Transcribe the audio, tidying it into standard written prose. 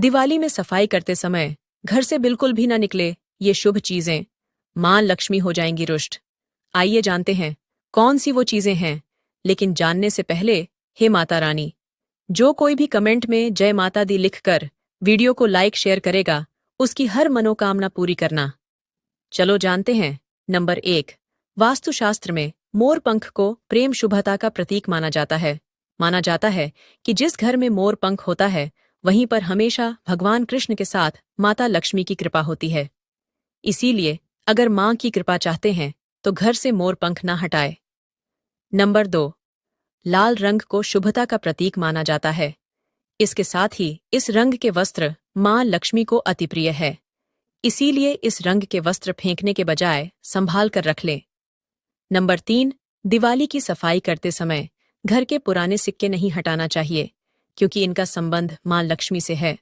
दिवाली में सफाई करते समय घर से बिल्कुल भी ना निकले ये शुभ चीजें मां लक्ष्मी हो जाएंगी रुष्ट। आइए जानते हैं कौन सी वो चीजें हैं। लेकिन जानने से पहले हे माता रानी, जो कोई भी कमेंट में जय माता दी लिखकर वीडियो को लाइक शेयर करेगा उसकी हर मनोकामना पूरी करना। चलो जानते हैं। नंबर 1, वास्तुशास्त्र में मोर पंख को प्रेम शुभता का प्रतीक माना जाता है। माना जाता है कि जिस घर में मोर पंख होता है वहीं पर हमेशा भगवान कृष्ण के साथ माता लक्ष्मी की कृपा होती है। इसीलिए अगर मां की कृपा चाहते हैं तो घर से मोर पंख ना हटाए। नंबर 2, लाल रंग को शुभता का प्रतीक माना जाता है। इसके साथ ही इस रंग के वस्त्र मां लक्ष्मी को अति प्रिय है। इसीलिए इस रंग के वस्त्र फेंकने के बजाय संभाल कर रख लें। नंबर 3, दिवाली की सफाई करते समय घर के पुराने सिक्के नहीं हटाना चाहिए, क्योंकि इनका संबंध मां लक्ष्मी से है।